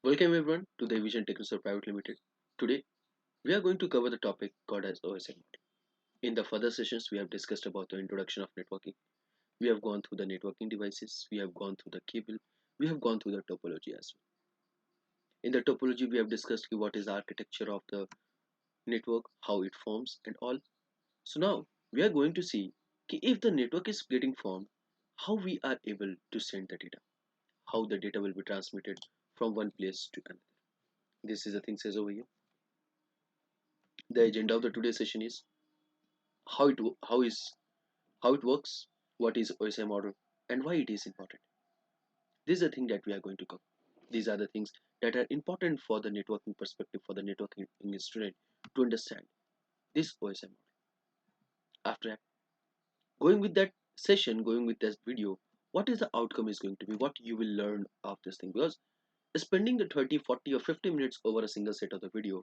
Welcome everyone to the Evision Technical Private Limited. Today we are going to cover the topic called as OSI Model. In the further sessions we have discussed about the introduction of networking. We have gone through the networking devices, we have gone through the cable, we have gone through the topology as well. In the topology we have discussed what is the architecture of the network, how it forms and all. So now we are going to see if the network is getting formed, how we are able to send the data, how the data will be transmitted from one place to another. This is the thing says over here. The agenda of the today's session is how it how is how it works, what is OSI model, and why it is important. This is the thing that we are going to cover. These are the things that are important for the networking perspective for the networking student to understand this OSI model. After that, going with that session, going with this video, what is the outcome is going to be, what you will learn of this thing, because spending the 30, 40 or 50 minutes over a single set of the video,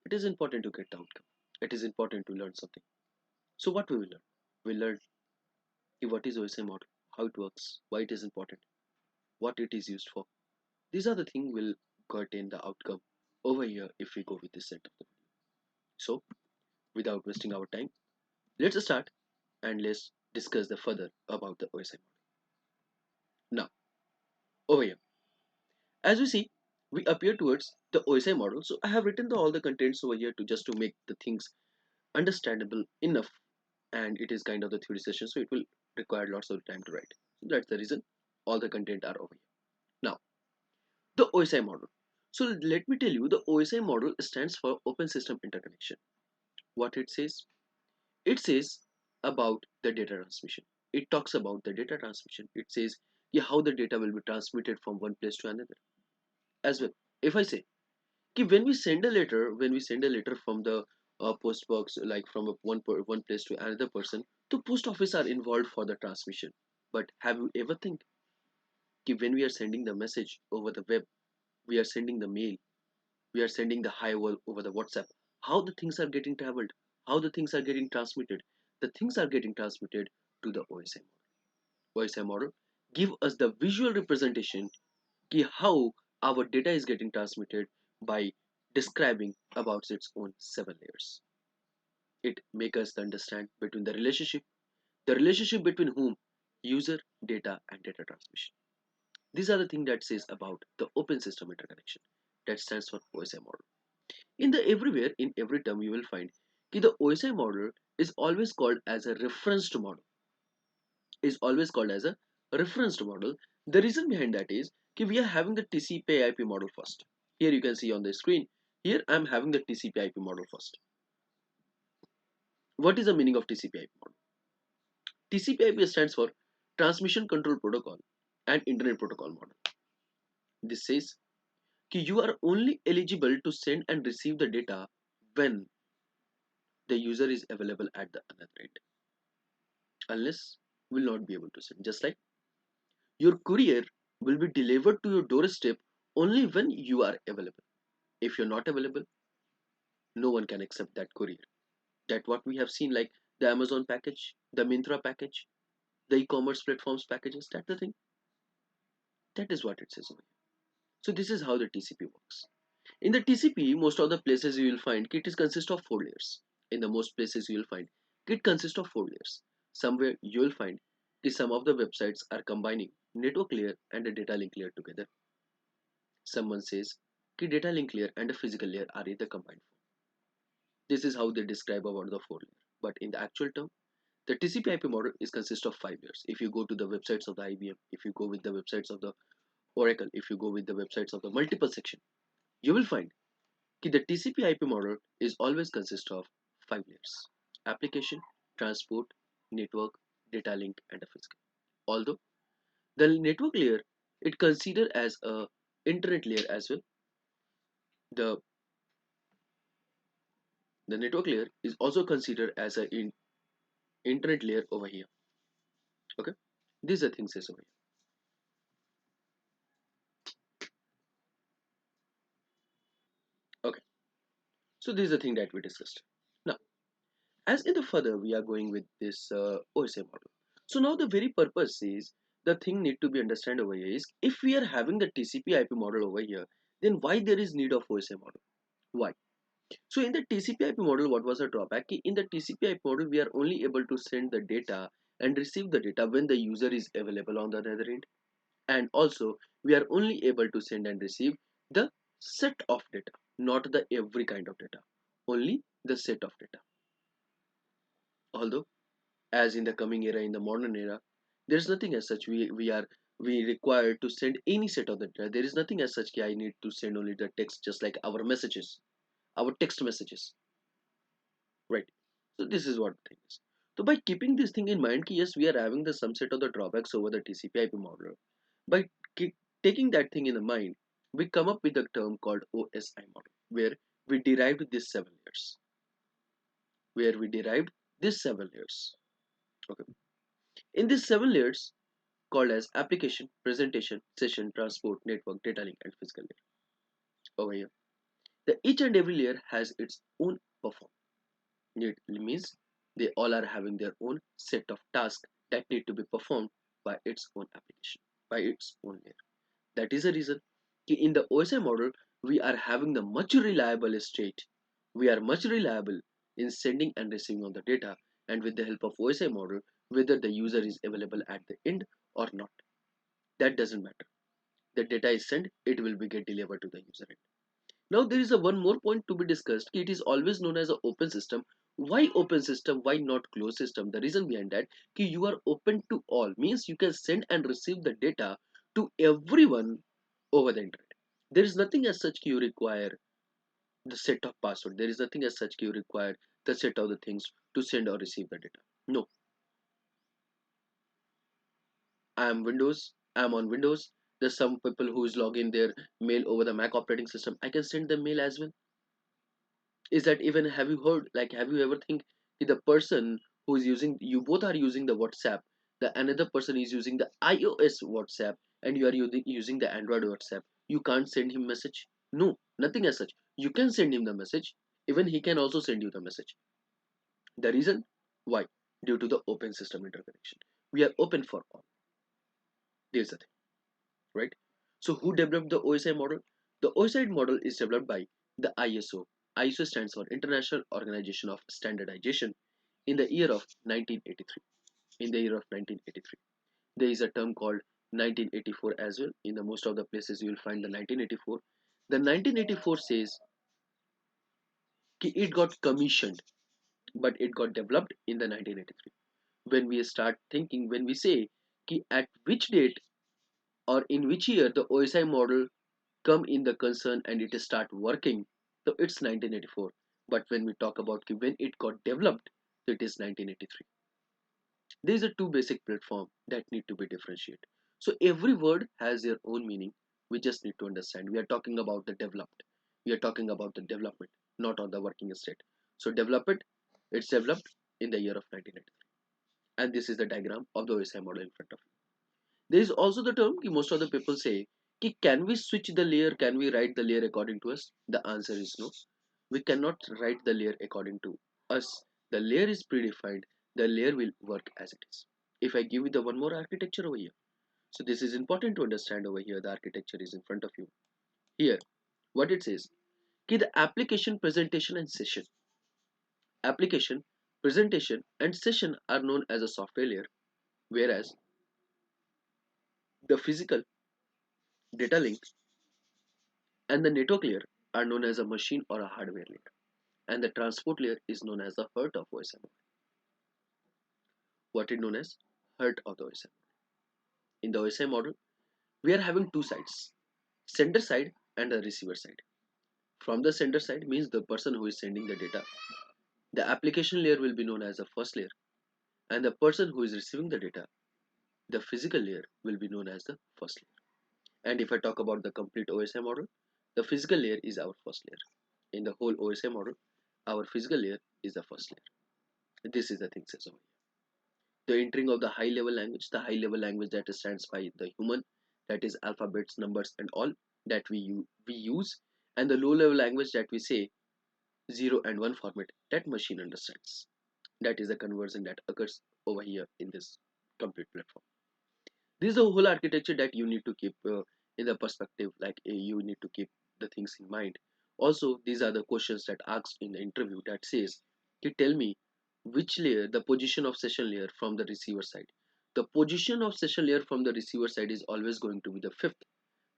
it is important to get the outcome. It is important to learn something. So what we will learn? We learn what is OSI model, how it works, why it is important, what it is used for. These are the things will contain the outcome over here if we go with this set of the video. So without wasting our time, let's start and let's discuss the further about the OSI model. Now over here, as we see, we appear towards the OSI model. So I have written all the contents over here to just to make the things understandable enough, and it is kind of the theory session, so it will require lots of time to write. So that's the reason all the content are over here. Now the OSI model. So let me tell you, the OSI model stands for Open System Interconnection. What it says? It says about the data transmission. It talks about the data transmission. It says how the data will be transmitted from one place to another. As well, if I say when we send a letter, from the post box, like from one place to another person, the post office are involved for the transmission. But have you ever think when we are sending the message over the web, we are sending the mail, we are sending the hi over the WhatsApp, how the things are getting traveled, how the things are getting transmitted? The things are getting transmitted to the OSI model. OSI model give us the visual representation how our data is getting transmitted by describing about its own 7 layers. It makes us understand between the relationship between whom, user, data, and data transmission. These are the things that says about the open system interconnection. That stands for OSI model. In the everywhere, in every term, you will find the OSI model is always called as a referenced model. Is always called as a referenced model. The reason behind that is we are having the TCP/IP model first. Here you can see on the screen. Here I am having the TCP/IP model first. What is the meaning of TCP/IP model? TCP/IP stands for Transmission Control Protocol and Internet Protocol model. This says you are only eligible to send and receive the data when the user is available at the other end. Unless will not be able to send. Just like your courier will be delivered to your doorstep only when you are available. If you're not available, no one can accept that courier. That what we have seen, like the Amazon package, the Myntra package, the e-commerce platforms packages. That's the thing. That is what it says over here. So this is how the TCP works. In the TCP, most of the places you will find it is consist of 4 layers. In the most places you will find it consists of 4 layers. Somewhere you will find some of the websites are combining network layer and a data link layer together. Someone says data link layer and a physical layer are in the combined form. This is how they describe about the 4 layer. But in the actual term, the TCP/IP model is consist of 5 layers. If you go to the websites of the IBM, if you go with the websites of the Oracle, if you go with the websites of the multiple section, you will find the TCP/IP model is always consist of 5 layers: application, transport, network, data link, and a physical. Although the network layer it considered as a internet layer as well. The the network layer is also considered as a internet layer over here. Okay, these are things is over here. Okay, so this is the thing that we discussed. Now, as in the further we are going with this OSI model. So now the very purpose is the thing need to be understand over here is if we are having the TCP/IP model over here, Then why there is need of OSI model? Why? So in the TCP/IP model, what was the drawback? In the TCP/IP model, we are only able to send the data and receive the data when the user is available on the other end, and also we are only able to send and receive the set of data, not the every kind of data, only the set of data. Although, as in the coming era, in the modern era, there is nothing as such we require to send any set of the data. There is nothing as such. I need to send only the text, just like our messages, our text messages, right? So this is what the thing is. So by keeping this thing in mind, yes, we are having the some set of the drawbacks over the TCP/IP model. By taking that thing in the mind, we come up with a term called OSI model, where we derived these 7 layers. Where we derived these 7 layers. Okay. In these 7 layers, called as application, presentation, session, transport, network, data link, and physical layer. Over here, each and every layer has its own performance. It means they all are having their own set of tasks that need to be performed by its own application, by its own layer. That is the reason in the OSI model we are having the much reliable state. We are much reliable in sending and receiving of the data, and with the help of OSI model, whether the user is available at the end or not, that doesn't matter. The data is sent, it will be get delivered to the user end. Now there is a one more point to be discussed. It is always known as an open system. Why open system? Why not closed system? The reason behind that, you are open to all, means you can send and receive the data to everyone over the internet. There is nothing as such you require the set of password. There is nothing as such you require the set of the things to send or receive the data. No, I am Windows. I am on Windows. There's some people who is logging their mail over the Mac operating system. I can send them mail as well. Is that even, have you heard, like, have you ever think the person who is using, you both are using the WhatsApp, the another person is using the iOS WhatsApp, and you are using the Android WhatsApp, you can't send him message? No, nothing as such. You can send him the message, even he can also send you the message. The reason why? Due to the open system interconnection. We are open for all. There's the thing, right? So who developed the OSI model? The OSI model is developed by the ISO. ISO stands for International Organization of Standardization, in the year of 1983. In the year of 1983, there is a term called 1984 as well. In the most of the places you will find the 1984. The 1984 says it got commissioned, but it got developed in the 1983. When we start thinking, when we say at which date or in which year the OSI model come in the concern and it start working, so it's 1984. But when we talk about when it got developed, so it is 1983. These are two basic platforms that need to be differentiated. So every word has their own meaning. We just need to understand. We are talking about the developed. We are talking about the development, not on the working state. So development, it's developed in the year of 1983. And this is the diagram of the OSI model in front of you. There is also the term most of the people say, can we switch the layer? Can we write the layer according to us? The answer is no. We cannot write the layer according to us. The layer is predefined. The layer will work as it is. If I give you the one more architecture over here, so this is important to understand over here. The architecture is in front of you. Here, what it says, the application, presentation, and session. Application, presentation, and session are known as a software layer, whereas the physical, data link, and the network layer are known as a machine or a hardware layer, and the transport layer is known as the heart of OSI model. What is known as heart of the OSI model? In the OSI model, we are having two sides, sender side and the receiver side. From the sender side means the person who is sending the data. The application layer will be known as the first layer, and the person who is receiving the data, the physical layer, will be known as the first layer. And if I talk about the complete OSI model, the physical layer is our first layer. In the whole OSI model, our physical layer is the first layer. This is the thing says over here. The entering of the high level language, the high level language that stands by the human, that is alphabets, numbers, and all that we use, and the low level language that we say 0 and 1 format that machine understands. That is the conversion that occurs over here in this complete platform. This is the whole architecture that you need to keep in the perspective, like you need to keep the things in mind. Also, these are the questions that asked in the interview that says, "Can tell me which layer, the position of session layer from the receiver side." The position of session layer from the receiver side is always going to be the fifth,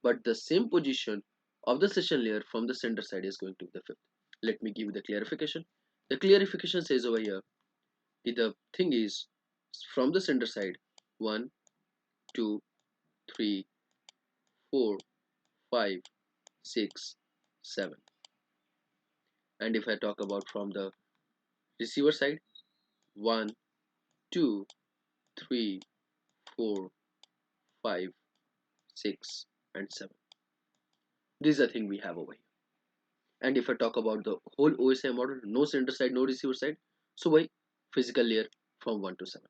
but the same position of the session layer from the sender side is going to be the fifth. Let me give you the clarification. The clarification says over here, the thing is from the sender side, 1, 2, 3, 4, 5, 6, 7. And if I talk about from the receiver side, 1, 2, 3, 4, 5, 6, and 7. This is the thing we have over here. And if I talk about the whole OSI model, no sender side, no receiver side, so why physical layer from 1 to 7?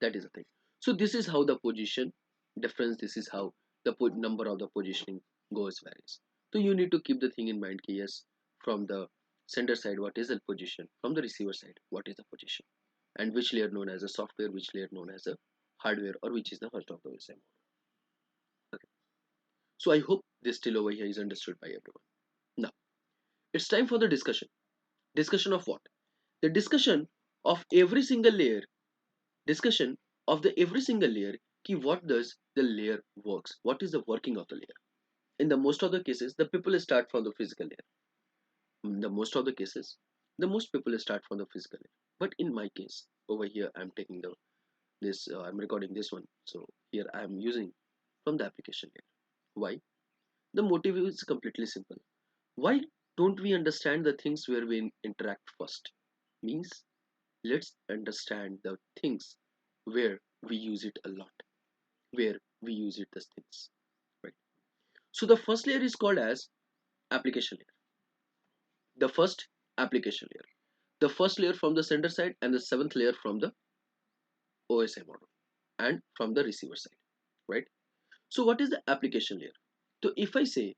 That is the thing. So this is how the position difference, this is how the number of the positioning goes varies. So you need to keep the thing in mind, yes, from the sender side what is the position, from the receiver side what is the position, and which layer known as a software, which layer known as a hardware, or which is the host of the OSI model. Okay. So I hope this till over here is understood by everyone. Now it's time for the discussion. Discussion of what? The discussion of every single layer. Discussion of the every single layer. Ki what does the layer works? What is the working of the layer? In the most of the cases, the people start from the physical layer. In the most of the cases, the most people start from the physical layer. But in my case, over here, I'm taking the I'm recording this one. So here I'm using from the application layer. Why? The motive is completely simple. Why don't we understand the things where we interact first? Means let's understand the things where we use it a lot, where we use it as things, right? So the first layer is called as application layer. The first application layer. The first layer from the sender side and the seventh layer from the OSI model and from the receiver side, right? So what is the application layer? So if I say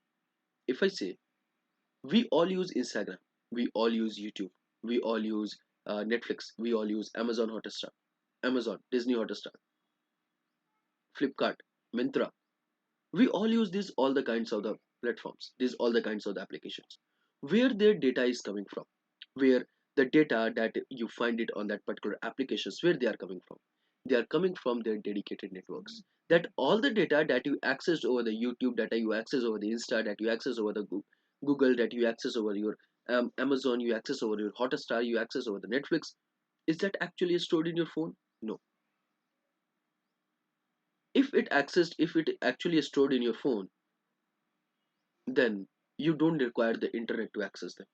we all use Instagram, we all use YouTube, we all use Netflix, we all use Amazon Hotstar, Amazon, Disney Hotstar, Flipkart, Myntra. We all use these all the kinds of the platforms, these all the kinds of the applications. Where their data is coming from, where the data that you find it on that particular applications, where they are coming from. They are coming from their dedicated networks. That all the data that you access over the YouTube, data you access over the Insta, that you access over the Google, that you access over your Amazon, you access over your Hotstar, you access over the Netflix, is that actually stored in your phone? No. If it actually is stored in your phone, then you don't require the internet to access them,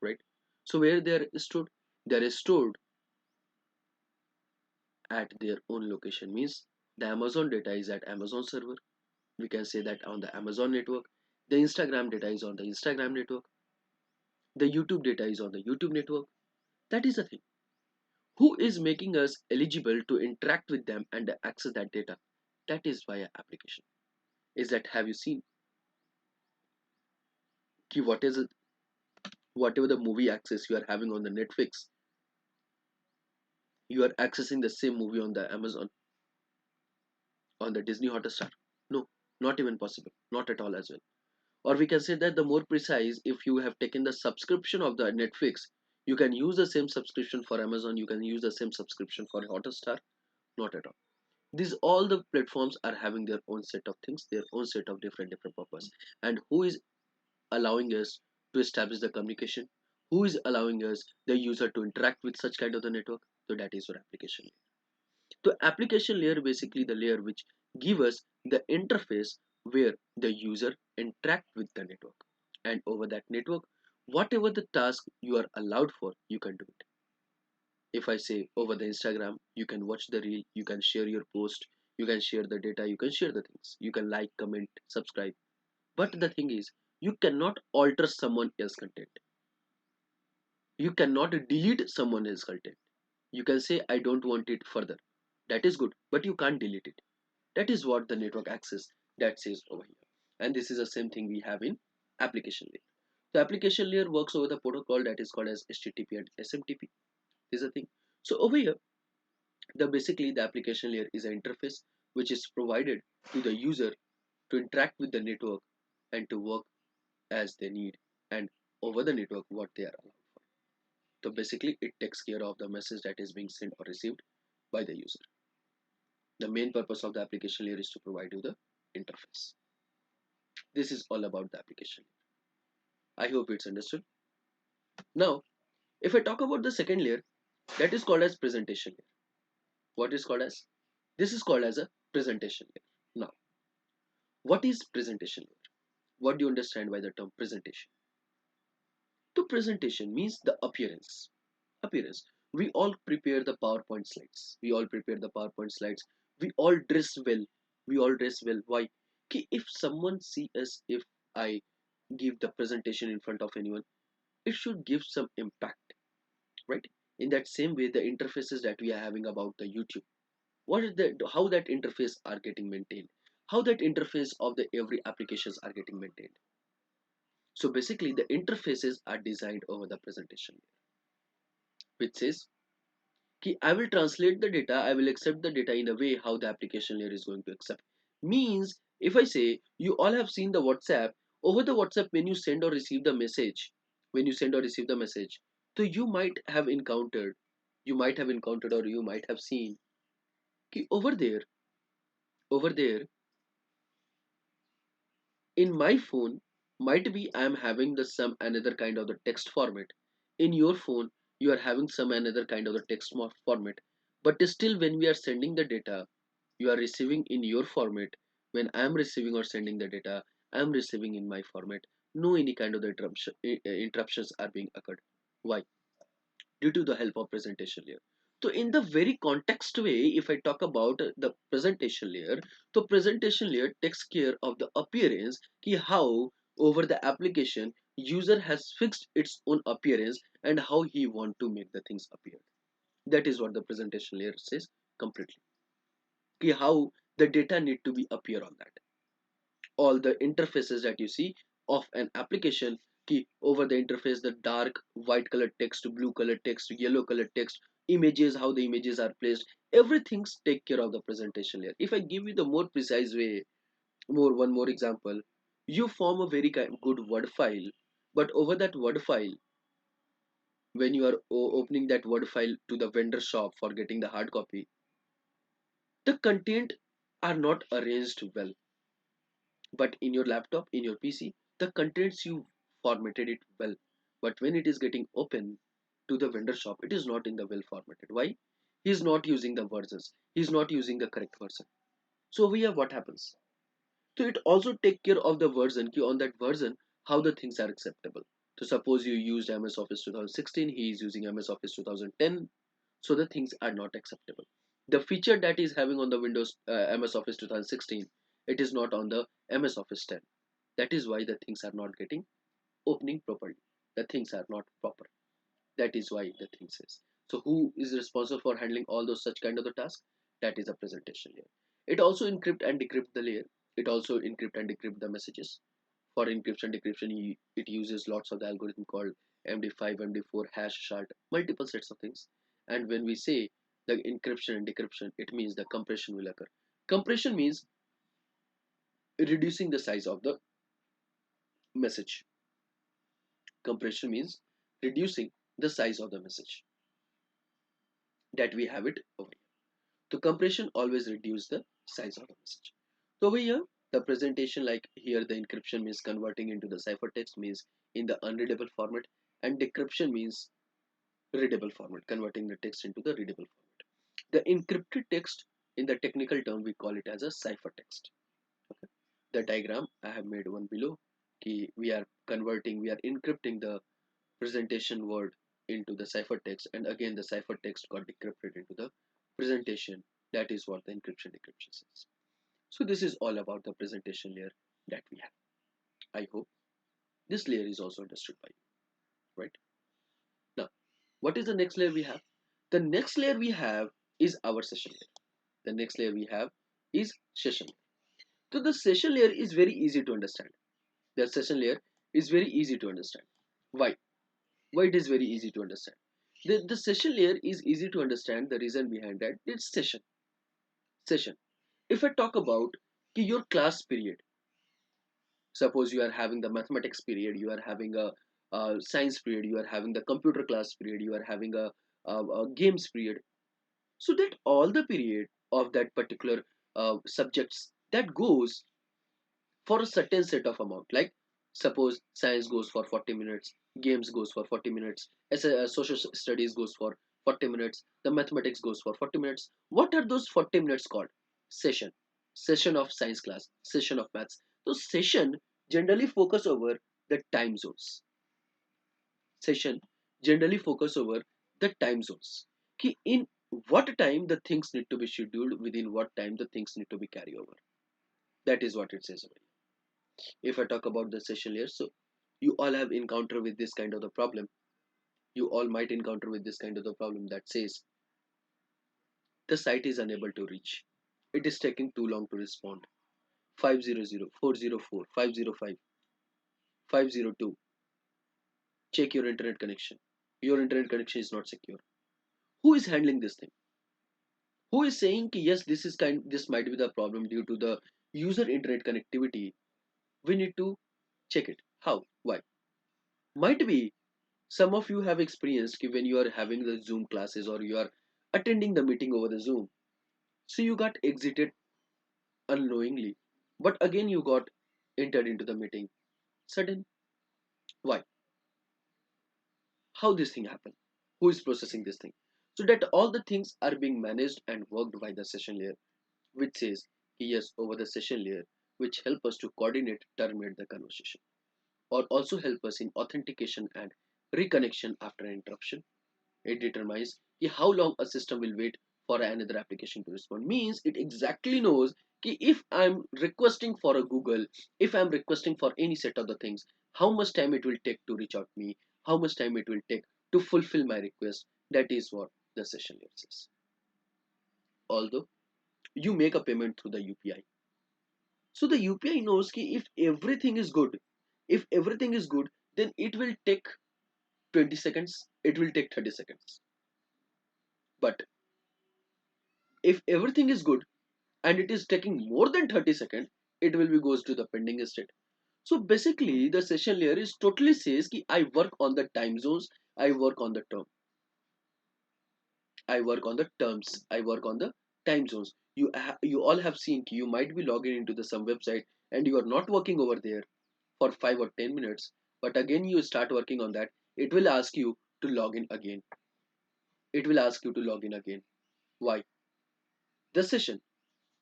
right? So where they are stored at their own location. Means the Amazon data is at Amazon server, we can say that on the Amazon network. The Instagram data is on the Instagram network, the YouTube data is on the YouTube network. That is the thing. Who is making us eligible to interact with them and access that data? That is via application. Is that, have you seen ki what is it, whatever the movie access you are having on the Netflix, you are accessing the same movie on the Amazon, on the Disney Hotstar? No, not even possible, not at all as well. Or we can say that the more precise, if you have taken the subscription of the Netflix, you can use the same subscription for Amazon, you can use the same subscription for Hotstar. Not at all. These all the platforms are having their own set of things, their own set of different purpose. And who is allowing us to establish the communication? Who is allowing us the user to interact with such kind of the network? So that is your application. The application layer basically the layer which give us the interface where the user interact with the network, and over that network whatever the task you are allowed for, you can do it. If I say over the Instagram, you can watch the reel, you can share your post, you can share the data, you can share the things, you can like, comment, subscribe. But the thing is, you cannot alter someone else's content, you cannot delete someone else's content. You can say I don't want it further, that is good, but you can't delete it. That is what the network access that says over here. And this is the same thing we have in application layer. The application layer works over the protocol that is called as HTTP and SMTP. This is the thing. So over here, basically the application layer is an interface which is provided to the user to interact with the network and to work as they need and over the network what they are allowed for. So basically it takes care of the message that is being sent or received by the user. The main purpose of the application layer is to provide you the interface. This is all about the application layer. I hope it's understood. Now, if I talk about the second layer, that is called as presentation layer. What is called as? This is called as a presentation layer. Now, what is presentation layer? What do you understand by the term presentation? So presentation means the appearance. Appearance. We all prepare the PowerPoint slides. We all prepare the PowerPoint slides. We all dress well. We all dress well. Why? Okay, if someone see us, if I give the presentation in front of anyone, it should give some impact, right? In that same way, the interfaces that we are having about the YouTube, what is the how that interface are getting maintained, how that interface of the every applications are getting maintained. So basically, the interfaces are designed over the presentation, which says I will translate the data, I will accept the data in a way how the application layer is going to accept. Means if I say you all have seen the WhatsApp, over the WhatsApp when you send or receive the message, when you send or receive the message, so you might have encountered or you might have seen over there in my phone might be I am having the some another kind of the text format. In your phone you are having some another kind of the format, but still when we are sending the data, you are receiving in your format. When I am receiving or sending the data, I am receiving in my format. No any kind of the interruptions are being occurred. Why? Due to the help of presentation layer. So in the very context way, if I talk about the presentation layer, so presentation layer takes care of the appearance, how over the application user has fixed its own appearance and how he want to make the things appear. That is what the presentation layer says completely. How the data need to be appear on that, all the interfaces that you see of an application, over the interface the dark white color text, blue color text, yellow color text, images, how the images are placed, everything's take care of the presentation layer. If I give you the more precise way, one more example, you form a very good word file, but over that word file, when you are opening that word file to the vendor shop for getting the hard copy, the content are not arranged well. But in your laptop, in your PC, the contents you formatted it well, but when it is getting open to the vendor shop, it is not in the well formatted. Why? He is not using the versions, he is not using the correct version. So over here what happens? So it also take care of the version, on that version how the things are acceptable. So suppose you used MS Office 2016, he is using MS Office 2010, so the things are not acceptable. The feature that is having on the Windows MS Office 2016, it is not on the MS Office 10. That is why the things are not getting opening properly. The things are not proper. That is why the things is. So who is responsible for handling all those such kind of the tasks? That is a presentation layer. It also encrypt and decrypt the layer. It also encrypt and decrypt the messages. For encryption decryption, it uses lots of the algorithm called MD5, MD4, hash, shard, multiple sets of things. And when we say the encryption and decryption, it means the compression will occur. Compression means reducing the size of the message. Compression means reducing the size of the message that we have it over here. So compression always reduce the size of the message. So over here, the presentation, like here the encryption means converting into the ciphertext, means in the unreadable format, and decryption means readable format, converting the text into the readable format. The encrypted text, in the technical term we call it as a ciphertext. Okay. The diagram I have made one below. We are converting, we are encrypting the presentation word into the ciphertext, and again the ciphertext got decrypted into the presentation. That is what the encryption decryption says. So this is all about the presentation layer that we have. I hope this layer is also understood by you, right? Now, what is the next layer we have? The next layer we have is our session layer. The next layer we have is session layer. So the session layer is very easy to understand. The session layer is very easy to understand. Why? Why it is very easy to understand? The session layer is easy to understand. The reason behind that, it's session. If I talk about your class period, Suppose you are having the mathematics period, you are having a science period, you are having the computer class period, you are having a games period. So that all the period of that particular subjects that goes for a certain set of amount, like suppose science goes for 40 minutes, games goes for 40 minutes, as social studies goes for 40 minutes, the mathematics goes for 40 minutes. What are those 40 minutes called? Session. Session of science class, session of maths. So session generally focus over the time zones. Session generally focus over the time zones, ki in what time the things need to be scheduled, within what time the things need to be carried over. That is what it says over here. If I talk about the session layer, so you all have encountered with this kind of the problem. You all might encounter with this kind of the problem that says the site is unable to reach. It is taking too long to respond. 500, 404, 505, 502. Check your internet connection. Your internet connection is not secure. Who is handling this thing? Who is saying ki yes, this might be the problem due to the user internet connectivity? We need to check it. How? Why? Might be some of you have experienced ki when you are having the Zoom classes or you are attending the meeting over the Zoom, so you got exited unknowingly, but again you got entered into the meeting. Sudden. Why? How this thing happened? Who is processing this thing? So that all the things are being managed and worked by the session layer, which says yes over the session layer, which help us to coordinate, terminate the conversation, or also help us in authentication and reconnection after an interruption. It determines how long a system will wait for another application to respond. Means it exactly knows if I'm requesting for a Google, if I'm requesting for any set of the things, how much time it will take to reach out to me, how much time it will take to fulfill my request. That is what the session layer says. Although you make a payment through the UPI, so the UPI knows if everything is good, if everything is good, then it will take 20 seconds, it will take 30 seconds. But if everything is good and it is taking more than 30 seconds, it will be goes to the pending state. So basically the session layer is totally says ki I work on the time zones, I work on the term, I work on the terms, I work on the time zones. You all have seen ki you might be logging into the some website and you are not working over there for 5 or 10 minutes, but again you start working on that, it will ask you to log in again. It will ask you to log in again. Why? The session,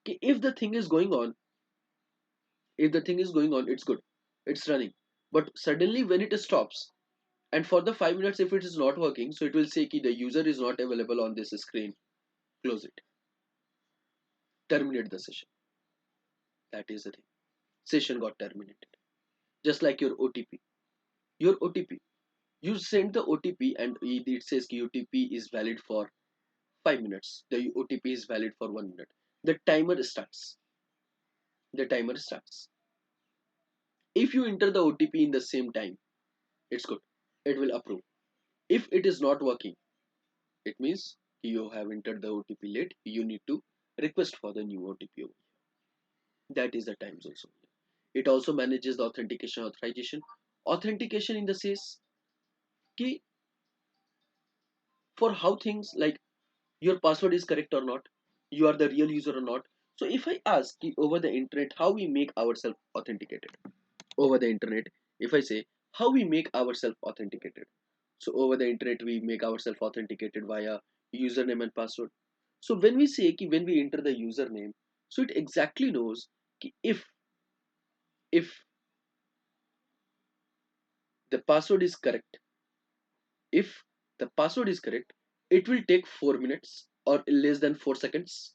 ki if the thing is going on, if the thing is going on, it's good, it's running, but suddenly when it stops, and for the 5 minutes if it is not working, so it will say ki the user is not available on this screen, close it, terminate the session. That is the thing. Session got terminated. Just like your OTP. Your OTP, you send the OTP and it says ki OTP is valid for 5 minutes, the OTP is valid for 1 minute, the timer starts. The timer starts. If you enter the OTP in the same time, it's good, it will approve. If it is not working, it means you have entered the OTP late, you need to request for the new OTP. That is the times also. It also manages the authentication authorization. Authentication in the sense ki for how things like your password is correct or not, you are the real user or not. So if I ask ki over the internet how we make ourselves authenticated, over the internet, if I say how we make ourselves authenticated, so over the internet we make ourselves authenticated via username and password. So when we say ki when we enter the username, so it exactly knows ki if the password is correct, if the password is correct, it will take 4 minutes or less than 4 seconds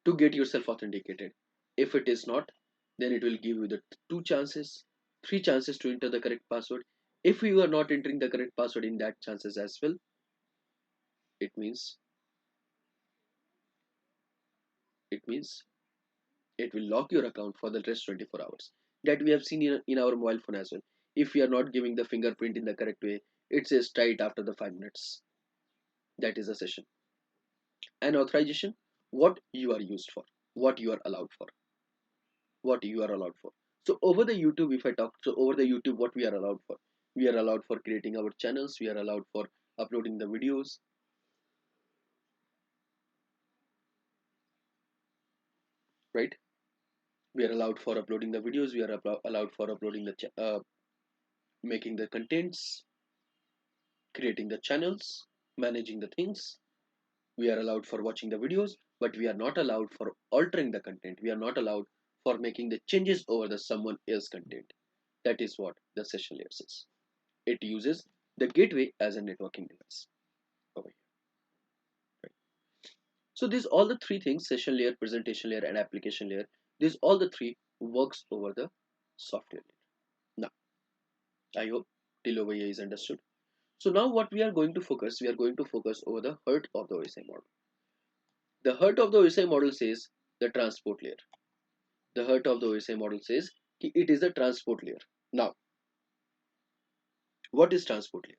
to get yourself authenticated. If it is not, then it will give you the two chances, three chances to enter the correct password. If you are not entering the correct password in that chances as well, it means it means it will lock your account for the rest 24 hours. That we have seen in our mobile phone as well. If you are not giving the fingerprint in the correct way, it says try it after the 5 minutes. That is a session. And authorization, what you are used for, what you are allowed for, what you are allowed for. So over the YouTube, if I talk, so over the YouTube, what we are allowed for? We are allowed for creating our channels. We are allowed for uploading the videos, right? We are allowed for uploading the videos. We are allowed for uploading the making the contents, creating the channels, managing the things. We are allowed for watching the videos, but we are not allowed for altering the content. We are not allowed for making the changes over the someone else's content. That is what the session layer says. It uses the gateway as a networking device over here. Right? So these all the three things: session layer, presentation layer, and application layer. These all the three works over the software layer. Now, I hope till over here is understood. So now what we are going to focus, we are going to focus over the heart of the OSI model. The heart of the OSI model says the transport layer. The heart of the OSI model says it is a transport layer. Now, what is transport layer?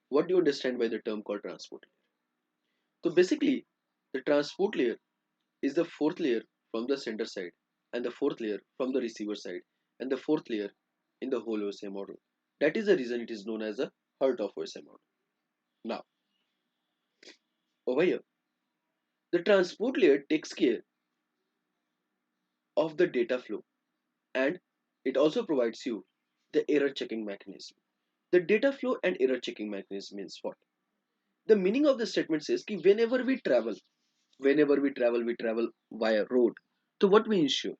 What do you understand by the term called transport layer? So basically, the transport layer is the fourth layer from the sender side, and the fourth layer from the receiver side, and the fourth layer in the whole OSI model. That is the reason it is known as the heart of OSI model. Now, over here, the transport layer takes care of the data flow, and it also provides you the error checking mechanism. The data flow and error checking mechanism means what? The meaning of the statement says that we travel via road. So what we ensure?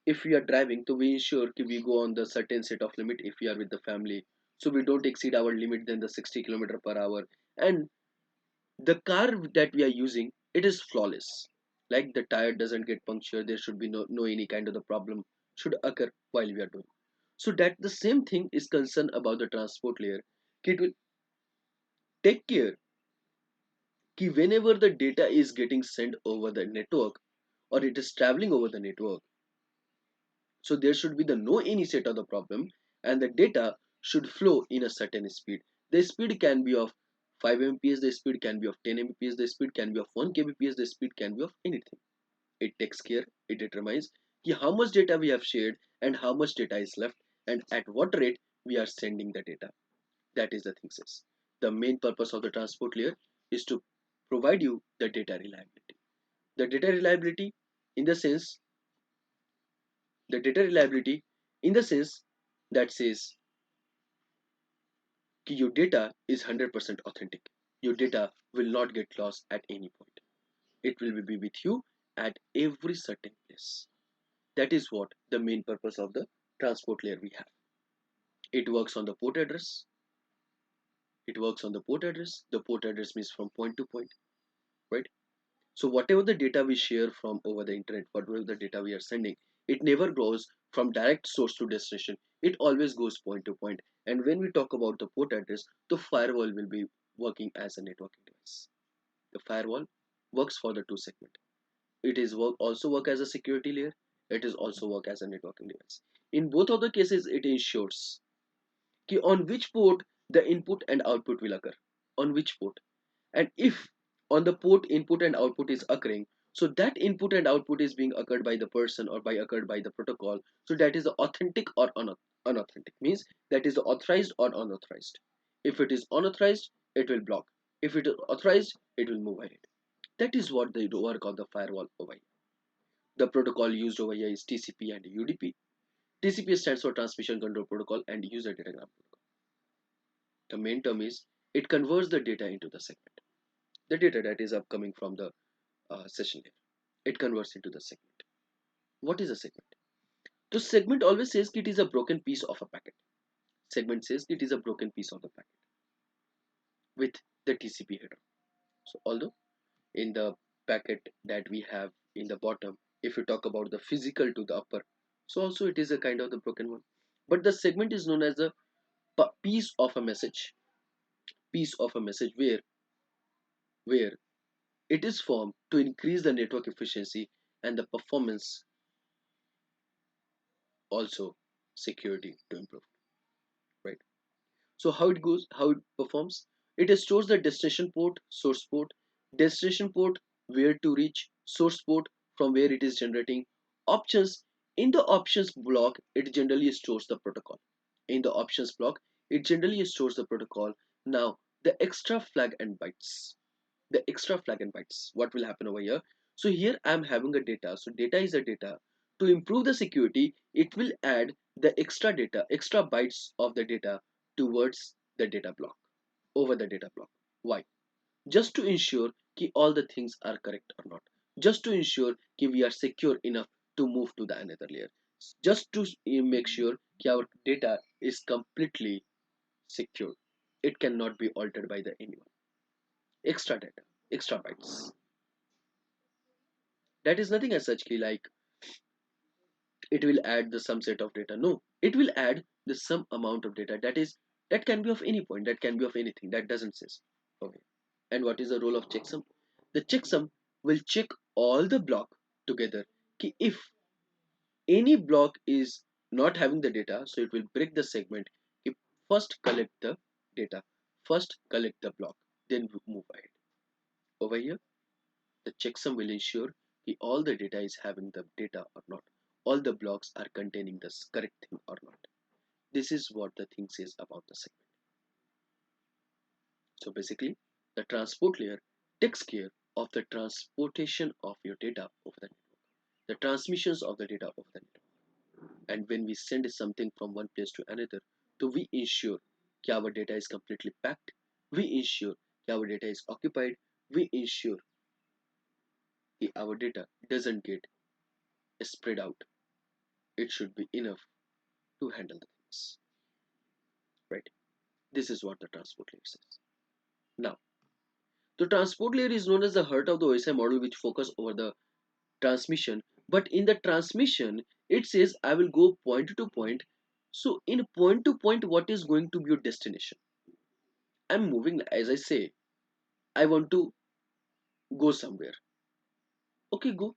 If we are driving, so we ensure that we go on the certain set of limit if we are with the family. So we don't exceed our limit than the 60 km per hour. And the car that we are using, it is flawless. Like the tire doesn't get punctured, there should be no any kind of the problem should occur while we are doing. So that the same thing is concerned about the transport layer. It will take care कि whenever the data is getting sent over the network or it is traveling over the network, so there should be the no any set of the problem, and the data should flow in a certain speed. The speed can be of 5 mbps, the speed can be of 10 mbps, the speed can be of 1 kbps, the speed can be of anything. It takes care, it determines how much data we have shared and how much data is left and at what rate we are sending the data. That is the thing says. The main purpose of the transport layer is to provide you the data reliability. The data reliability in the sense, the data reliability in the sense that says कि your data is 100% authentic. Your data will not get lost at any point. It will be with you at every certain place. That is what the main purpose of the transport layer we have. It works on the port address. It works on the port address. The port address means from point to point, right? So whatever the data we share from over the internet, whatever the data we are sending, it never goes from direct source to destination. It always goes point to point. And when we talk about the port address, the firewall will be working as a networking device. The firewall works for the two segment. It is also work as a security layer. It is also work as a networking device. In both of the cases, it ensures कि on which port the input and output will occur. On which port? And if on the port input and output is occurring, so that input and output is being occurred by the person or by occurred by the protocol, so that is the authentic or unauthentic, means that is the authorized or unauthorized. If it is unauthorized, it will block. If it is authorized, it will move ahead. That is what the work of the firewall over here. The protocol used over here is TCP and UDP. TCP stands for transmission control protocol and user datagram protocol. The main term is it converts the data into the segment, the data that is upcoming from the session layer. It converts into the segment. What is a segment? So segment always says it is a broken piece of a packet. Segment says it is a broken piece of the packet with the TCP header. So although in the packet that we have in the bottom, if you talk about the physical to the upper, so also it is a kind of the broken one. But the segment is known as a piece of a message, piece of a message where it is formed to increase the network efficiency and the performance, also security to improve, right? So how it goes, how it performs, it stores the destination port, source port, destination port, where to reach, source port, from where it is generating, options. In the options block, it generally stores the protocol. In the options block, it generally stores the protocol. Now, the extra flag and bytes. The extra flag and bytes. What will happen over here? So here I am having a data. So data is a data. To improve the security, it will add the extra data, extra bytes of the data towards the data block, over the data block. Why? Just to ensure कि all the things are correct or not, just to ensure कि we are secure enough to move to the another layer, just to make sure कि our data is completely secure, it cannot be altered by the anyone. Extra data, extra bytes, that is nothing as such कि like it will add the some set of data. No, it will add the some amount of data, that is, that can be of any point, that can be of anything, that doesn't say. Okay. And what is the role of checksum? The checksum will check all the block together. Ki if any block is not having the data, so it will break the segment. If first collect the data, first collect the block, then move ahead. Over here, the checksum will ensure that all the data is having the data or not, all the blocks are containing the correct thing or not. This is what the thing says about the segment. So basically, the transport layer takes care of the transportation of your data over the network, the transmissions of the data over the network. And when we send something from one place to another, so we ensure that our data is completely packed, we ensure that our data is occupied, we ensure that our data doesn't get spread out. It should be enough to handle the things, right? This is what the transport layer says. Now, the transport layer is known as the heart of the OSI model, which focus over the transmission. But in the transmission, it says I will go point to point. So in point to point, what is going to be your destination? I'm moving, as I say, I want to go somewhere. Okay, go.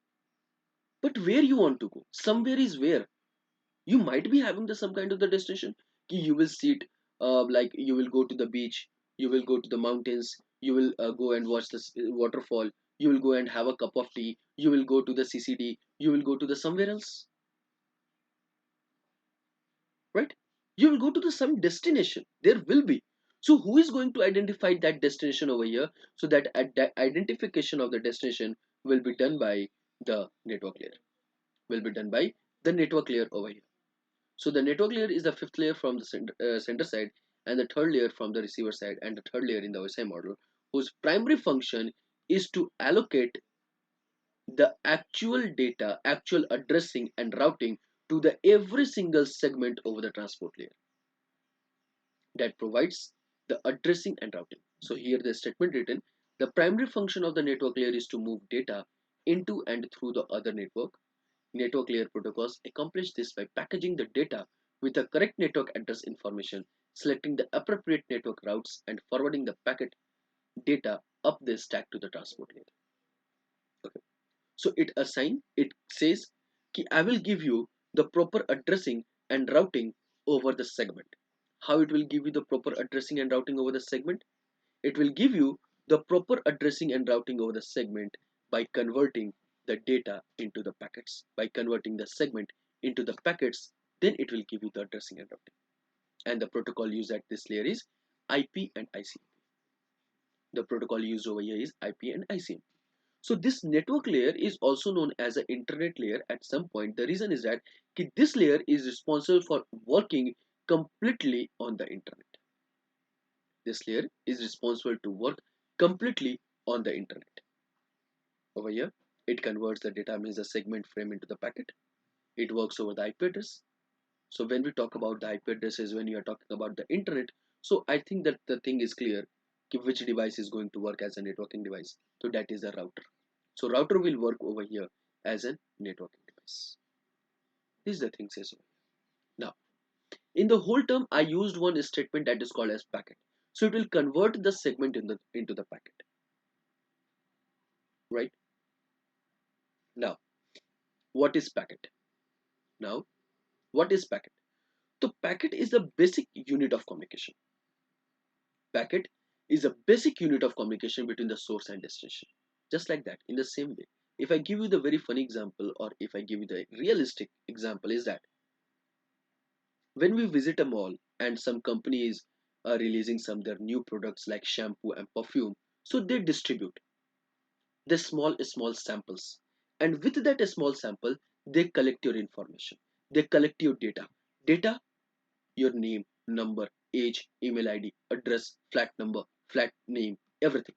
But where you want to go? Somewhere is where. You might be having the some kind of the destination. You will sit, like you will go to the beach, you will go to the mountains, you will go and watch the waterfall, you will go and have a cup of tea, you will go to the CCD, you will go to the somewhere else, right? You will go to the some destination, there will be. So who is going to identify that destination over here? So that identification of the destination will be done by the network layer, will be done by the network layer over here. So the network layer is the fifth layer from the center side, and the third layer from the receiver side, and the third layer in the OSI model, whose primary function is to allocate the actual data, actual addressing and routing to the every single segment over the transport layer, that provides the addressing and routing. So here the statement written, the primary function of the network layer is to move data into and through the other network. Network layer protocols accomplish this by packaging the data with the correct network address information, selecting the appropriate network routes, and forwarding the packet data up the stack to the transport layer. Okay. So it says कि I will give you the proper addressing and routing over the segment. How it will give you the proper addressing and routing over the segment? It will give you the proper addressing and routing over the segment by converting the data into the packets, by converting the segment into the packets, then it will give you the addressing and routing. And the protocol used at this layer is IP and ICMP. The protocol used over here is IP and ICMP. So this network layer is also known as an internet layer at some point. The reason is that this layer is responsible for working completely on the internet. This layer is responsible to work completely on the internet. Over here, it converts the data, means the segment frame, into the packet. It works over the IP address. So when we talk about the IP addresses, when you are talking about the internet, so I think that the thing is clear, which device is going to work as a networking device. So that is a router. So router will work over here as a networking device. This is the thing says. Now, in the whole term, I used one statement that is called as packet. So it will convert the segment into the packet, right? Now, what is packet? Now, what is packet? So packet is the basic unit of communication. Packet is a basic unit of communication between the source and destination. Just like that, in the same way, if I give you the very funny example, or if I give you the realistic example, is that when we visit a mall and some companies are releasing some their new products like shampoo and perfume, so they distribute the small samples, and with that small sample they collect your information, they collect your data, your name, number, age, email id, address, flat number, flat name, everything.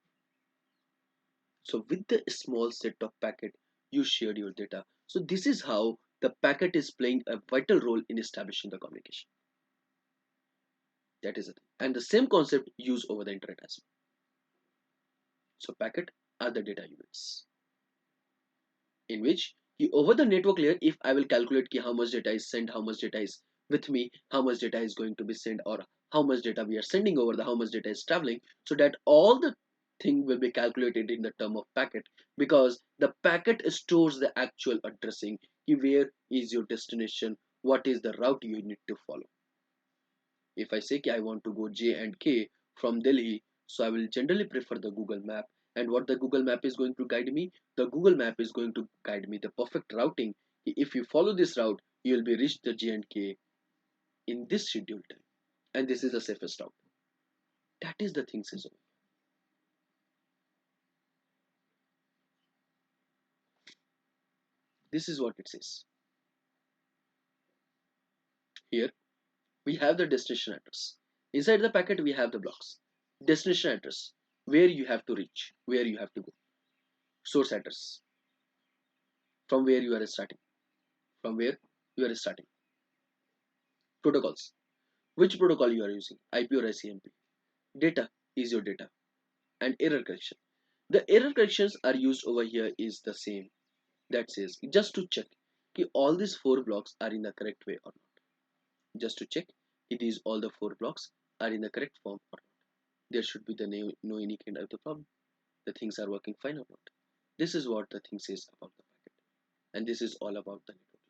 So with the small set of packet, you shared your data. So this is how the packet is playing a vital role in establishing the communication. That is it. And the same concept used over the internet as well. So packet are the data units in which over the network layer, if I will calculate how much data is sent, how much data is with me, how much data is going to be sent, or how much data we are sending over, the how much data is traveling, so that all the thing will be calculated in the term of packet, because the packet stores the actual addressing, where is your destination, what is the route you need to follow. If I say I want to go J and K from Delhi, so I will generally prefer the Google Map. And what the Google Map is going to guide me? The Google Map is going to guide me the perfect routing. If you follow this route, you will be reached the J and K in this scheduled time. And this is the safest route. That is the thing, says. This is what it says. Here we have the destination address. Inside the packet we have the blocks. Destination address, where you have to reach, where you have to go. Source address, from where you are starting, from where you are starting. Protocols, which protocol you are using, IP or ICMP. Data is your data. And error correction. The error corrections are used over here is the same. That says just to check कि all these four blocks are in the correct way or not. Just to check if these all the four blocks are in the correct form or not. There should be the no any kind of the problem. The things are working fine or not. This is what the thing says about the packet. And this is all about the network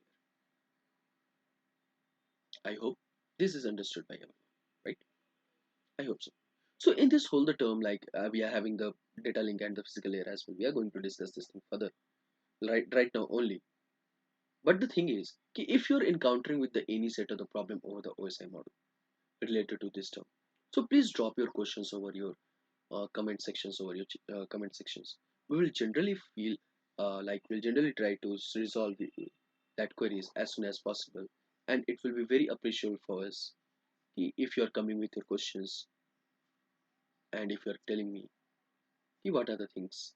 layer. I hope this is understood by everyone, right? I hope so. So in this whole the term, like we are having the data link and the physical layer as well. We are going to discuss this thing further right now only. But the thing is, if you're encountering with the any set of the problem over the OSI model related to this term, so please drop your questions over your comment sections over your comment sections. We will generally feel like we'll generally try to resolve that queries as soon as possible, and it will be very appreciable for us if you're coming with your questions, and if you're telling me what are the things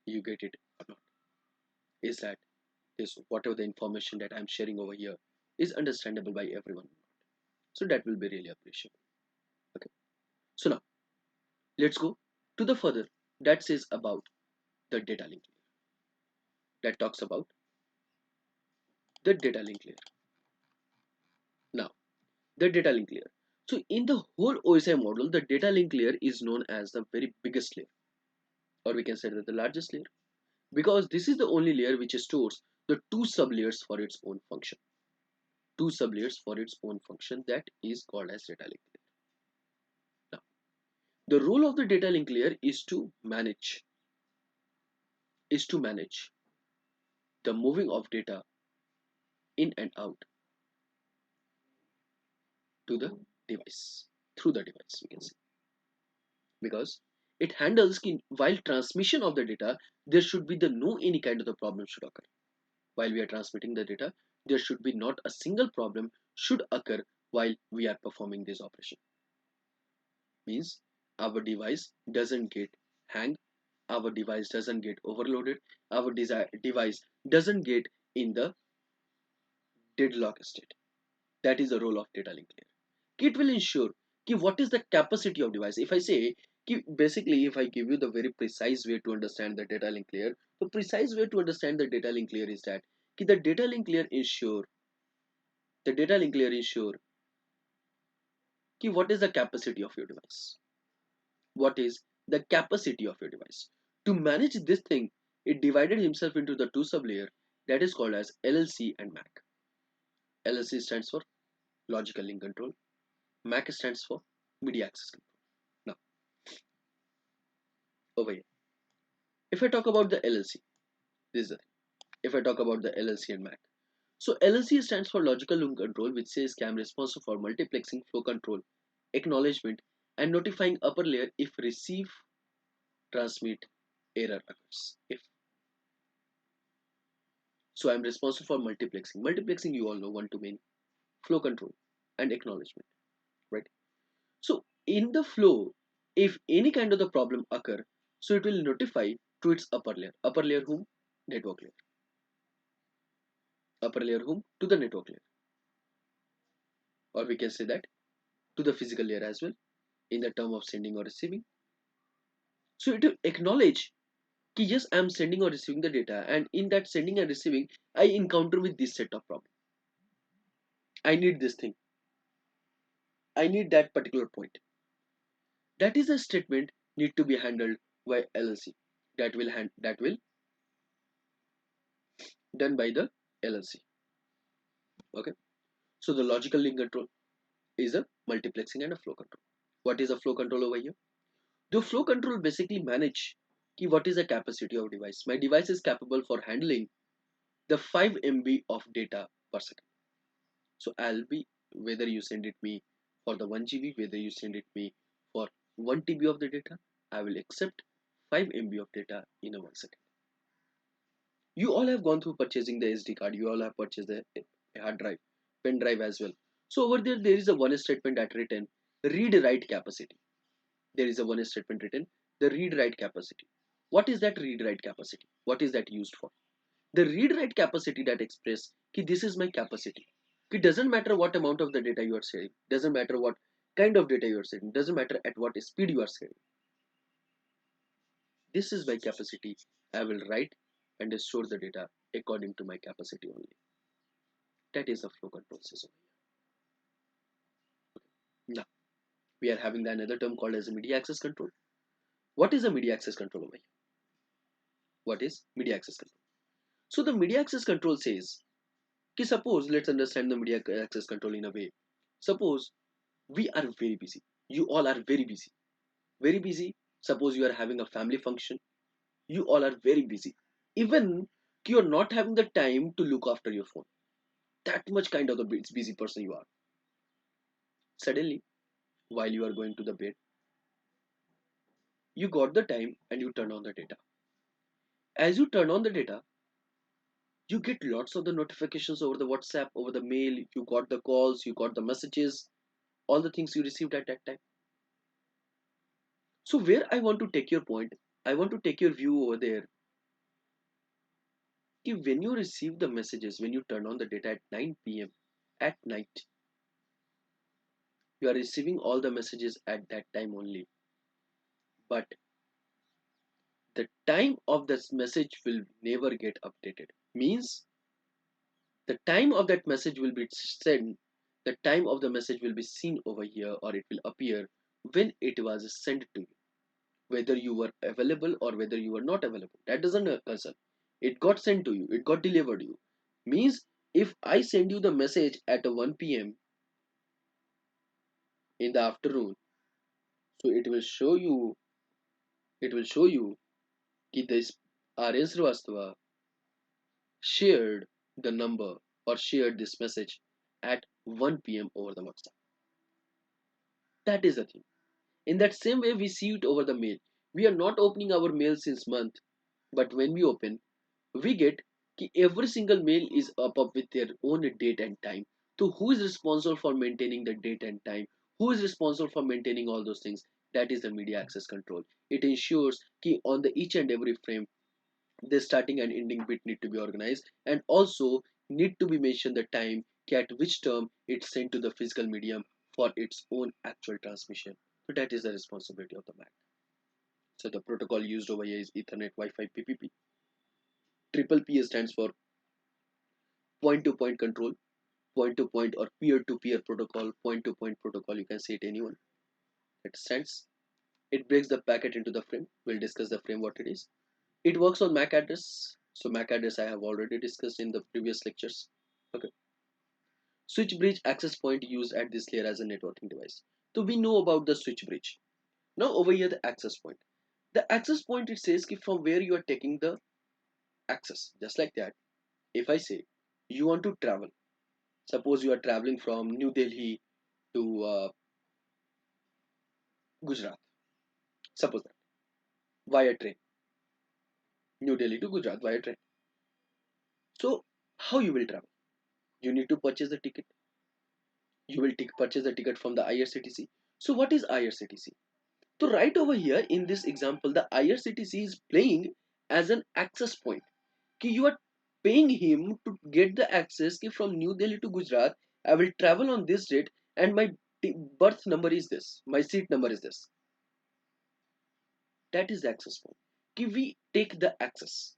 you get it or not. Is that this whatever the information that I'm sharing over here is understandable by everyone? So that will be really appreciable. Okay. So now let's go to the further that says about the data link layer. That talks about the data link layer. Now the data link layer. So in the whole OSI model, the data link layer is known as the very biggest layer, or we can say that the largest layer, because this is the only layer which stores the two sublayers for its own function. Two sublayers for its own function, that is called as data link layer. Now the role of the data link layer is to manage the moving of data in and out to the device, through the device, we can say, because it handles while transmission of the data, there should be the no any kind of the problem should occur. While we are transmitting the data, there should be not a single problem should occur while we are performing this operation. Means our device doesn't get hang, our device doesn't get overloaded, our device doesn't get in the deadlock state. That is the role of data link layer. It will ensure what is the capacity of device. If I say basically, if I give you the very precise way to understand the data link layer, the precise way to understand the data link layer is that the data link layer ensure what is the capacity of your device. What is the capacity of your device? To manage this thing, it divided himself into the two sub layer that is called as LLC and MAC. LLC stands for logical link control. MAC stands for media access control. Now, over here. If I talk about the LLC, this is the thing. If I talk about the LLC and MAC. So LLC stands for Logical Loop Control, which says I'm responsible for multiplexing, flow control, acknowledgement, and notifying upper layer if receive, transmit, error occurs. If so, I'm responsible for multiplexing. Multiplexing, you all know, one to many, flow control, and acknowledgement, right? So in the flow, if any kind of the problem occur, so it will notify to its upper layer. Upper layer whom? Network layer. Upper layer whom? To the network layer. Or we can say that to the physical layer as well, in the term of sending or receiving. So it will acknowledge कि yes, I am sending or receiving the data, and in that sending and receiving, I encounter with this set of problem. I need this thing. I need that particular point. That is a statement need to be handled by LLC. That will done by the LLC. Okay. So the logical link control is a multiplexing and a flow control. What is a flow control over here? The flow control basically manage ki what is the capacity of device. My device is capable for handling the 5 MB of data per second. So I'll be, whether you send it me for the 1 GB, whether you send it me for 1 TB of the data, I will accept 5 MB of data in a 1 second. You all have gone through purchasing the SD card. You all have purchased the hard drive, pen drive as well. So over there is a one statement that written read write capacity. There is a one statement written the read write capacity. What is that read write capacity? What is that used for? The read write capacity that express ki this is my capacity. It doesn't matter what amount of the data you are sharing. Doesn't matter what kind of data you are sharing. Doesn't matter at what speed you are sharing. This is my capacity. I will write and store the data according to my capacity only. That is a flow control system. Now we are having another term called as a media access control. What is a media access control over here? What is media access control? So the media access control says, ki suppose, let's understand the media access control in a way. Suppose we are very busy. You all are very busy. Very busy. Suppose you are having a family function. You all are very busy. Even you are not having the time to look after your phone. That much kind of a busy person you are. Suddenly, while you are going to the bed, you got the time and you turn on the data. As you turn on the data, you get lots of the notifications over the WhatsApp, over the mail. You got the calls, you got the messages, all the things you received at that time. So where I want to take your point, I want to take your view over there. Ki when you receive the messages, when you turn on the data at 9 p.m. at night, you are receiving all the messages at that time only. But the time of this message will never get updated. Means the time of that message will be sent, the time of the message will be seen over here, or it will appear when it was sent to you. Whether you were available or whether you were not available, that doesn't concern. It got sent to you, it got delivered to you. Means if I send you the message at 1 p.m. in the afternoon, so it will show you कि this RN Srivastava shared the number or shared this message at 1 p.m. over the WhatsApp. That is the thing. In that same way, we see it over the mail. We are not opening our mail since month, but when we open, we get कि every single mail is up with their own date and time. So who is responsible for maintaining the date and time? Who is responsible for maintaining all those things? That is the media access control. It ensures कि on the each and every frame, the starting and ending bit need to be organized, and also need to be mentioned the time at which term it's sent to the physical medium for its own actual transmission. So that is the responsibility of the MAC. So the protocol used over here is Ethernet Wi-Fi PPP. Triple P stands for point-to-point control, point-to-point or peer-to-peer protocol, point-to-point protocol. You can say it anyone. It stands. It breaks the packet into the frame. We'll discuss the frame what it is. It works on MAC address. So MAC address I have already discussed in the previous lectures. Okay. Switch bridge access point used at this layer as a networking device. So we know about the switch bridge. Now over here the access point. The access point, it says ki from where you are taking the access. Just like that, if I say you want to travel, suppose you are traveling from New Delhi to Gujarat, suppose that, via train, New Delhi to Gujarat via train. So how you will travel? You need to purchase the ticket. You will purchase the ticket from the IRCTC. So what is IRCTC? So right over here in this example, the IRCTC is playing as an access point. Ki you are paying him to get the access ki from New Delhi to Gujarat. I will travel on this date and my berth number is this. My seat number is this. That is the access point. Ki we take the access.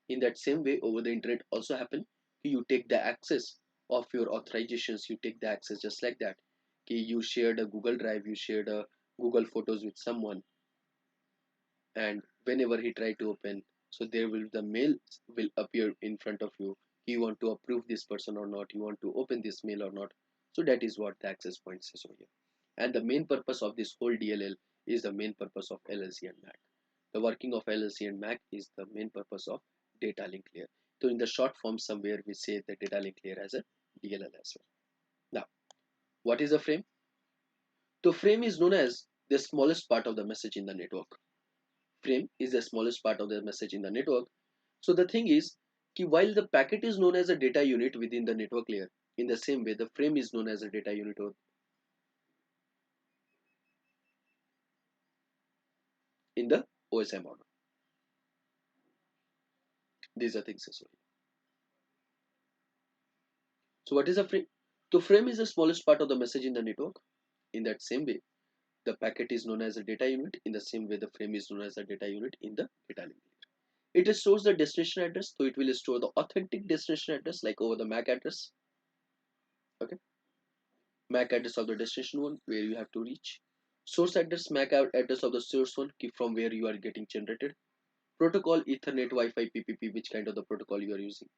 In that same way, over the internet also happen. You take the access of your authorizations. You take the access just like that. Ki you shared a Google Drive. You shared a Google Photos with someone, and whenever he try to open, so there will the mail will appear in front of you. You want to approve this person or not, you want to open this mail or not. So that is what the access point says over here. And the main purpose of this whole DLL is the main purpose of LLC and MAC. The working of LLC and MAC is the main purpose of data link layer. So in the short form, somewhere we say the data link layer as a DLL as well. Now, what is a frame? The frame is known as the smallest part of the message in the network. Frame is the smallest part of the message in the network. So the thing is, ki while the packet is known as a data unit within the network layer, in the same way the frame is known as a data unit in the OSI model. These are things as well. So what is a frame? So frame is the smallest part of the message in the network. In that same way, the packet is known as a data unit. In the same way, the frame is known as a data unit in the data link. It stores the destination address, so it will store the authentic destination address like over the MAC address. Okay. MAC address of the destination one where you have to reach. Source address, MAC address of the source one from where you are getting generated. Protocol, Ethernet, Wi-Fi, PPP, which kind of the protocol you are using.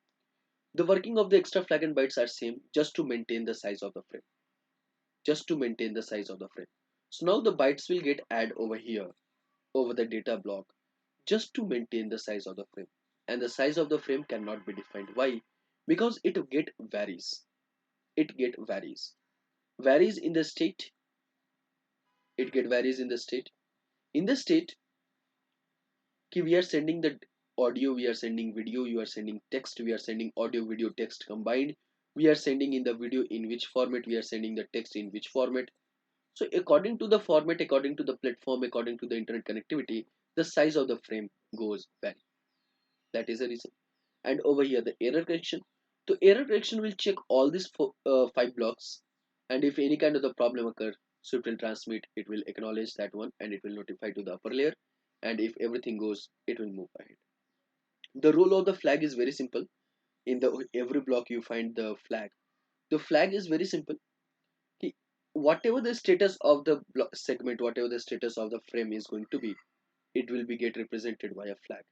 The working of the extra flag and bytes are same just to maintain the size of the frame. Just to maintain the size of the frame. So now the bytes will get add over here, over the data block, just to maintain the size of the frame. And the size of the frame cannot be defined. Why? Because it get varies. It get varies. Varies in the state. It get varies in the state. In the state, we are sending the audio, we are sending video, you are sending text, we are sending audio, video, text combined. We are sending in the video in which format, we are sending the text in which format. So according to the format, according to the platform, according to the internet connectivity, the size of the frame goes vary. That is the reason. And over here the error correction. So error correction will check all these five blocks, and if any kind of the problem occur, so it will transmit, it will acknowledge that one, and it will notify to the upper layer, and if everything goes, it will move ahead. The role of the flag is very simple. In the every block you find the flag. The flag is very simple. Whatever the status of the block segment, whatever the status of the frame is going to be, it will be get represented by a flag.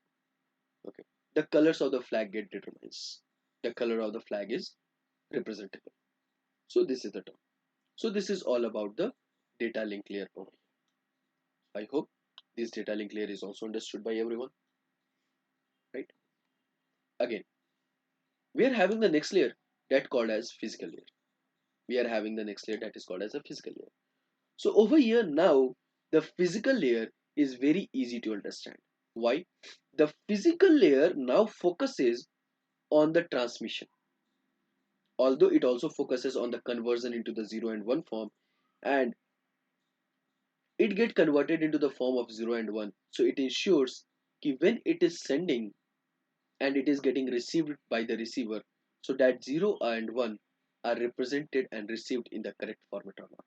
Okay. The colors of the flag get determines. The color of the flag is representable. So this is the term. So this is all about the data link layer over here. I hope this data link layer is also understood by everyone. Right? Again, we are having the next layer that called as physical layer. We are having the next layer that is called as a physical layer. So over here now, the physical layer is very easy to understand. Why? The physical layer now focuses on the transmission, although it also focuses on the conversion into the 0 and 1 form, and it get converted into the form of 0 and 1. So it ensures that when it is sending and it is getting received by the receiver, so that 0 and 1 are represented and received in the correct format or not.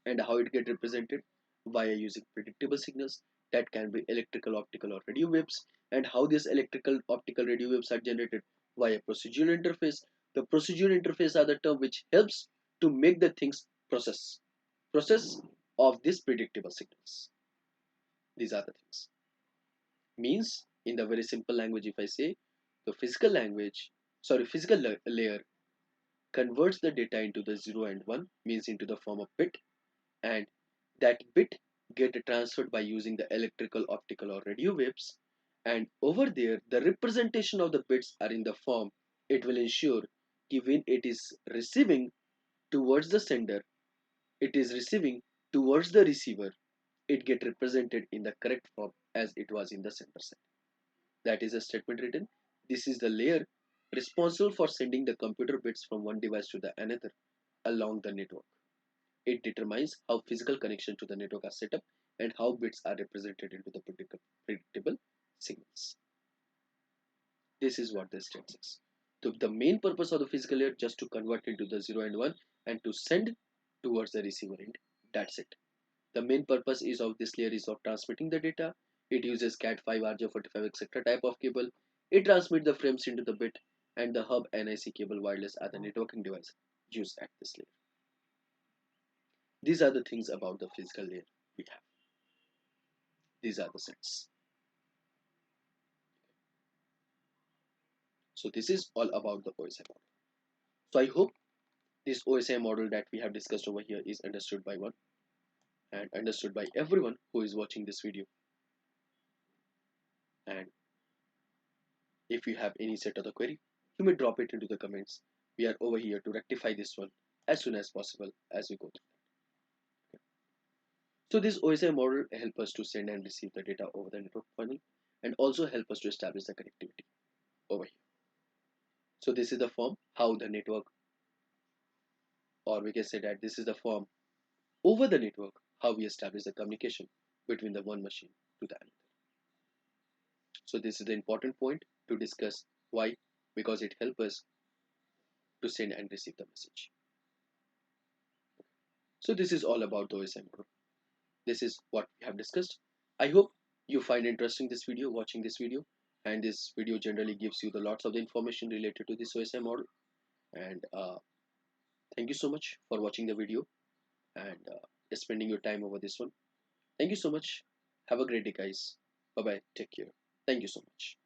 And how it get represented? Via using predictable signals that can be electrical, optical, or radio waves. And how these electrical, optical, radio waves are generated? Via procedural interface. The procedural interface are the term which helps to make the things process of these predictable signals. These are the things. Means in the very simple language, if I say the physical layer converts the data into the 0 and 1, means into the form of bit, and that bit get transferred by using the electrical, optical or radio waves, and over there the representation of the bits are in the form. It will ensure that when it is receiving towards the sender, it is receiving towards the receiver, it get represented in the correct form as it was in the sender side. That is a statement written. This is the layer responsible for sending the computer bits from one device to the another along the network. It determines how physical connection to the network are set up and how bits are represented into the predictable signals. This is what this state says. So the main purpose of the physical layer just to convert into the 0 and 1 and to send towards the receiver end. That's it. The main purpose is of this layer is of transmitting the data. It uses Cat5, RJ45, etc. type of cable. It transmits the frames into the bit, and the hub NIC cable wireless are the networking device used at this layer. These are the things about the physical layer we have. These are the sets. So this is all about the OSI model. So I hope this OSI model that we have discussed over here is understood by one and understood by everyone who is watching this video. And if you have any set of the query, you may drop it into the comments. We are over here to rectify this one as soon as possible as we go through. So this OSI model help us to send and receive the data over the network funnel and also help us to establish the connectivity over here. So this is the form how the network, or we can say that this is the form over the network how we establish the communication between the one machine to the another. So this is the important point to discuss. Why? Because it helps us to send and receive the message. So this is all about the OSI model. This is what we have discussed. I hope you find interesting this video, watching this video, and this video generally gives you the lots of the information related to this OSI model. And thank you so much for watching the video and spending your time over this one. Thank you so much. Have a great day, guys. Bye bye. Take care. Thank you so much.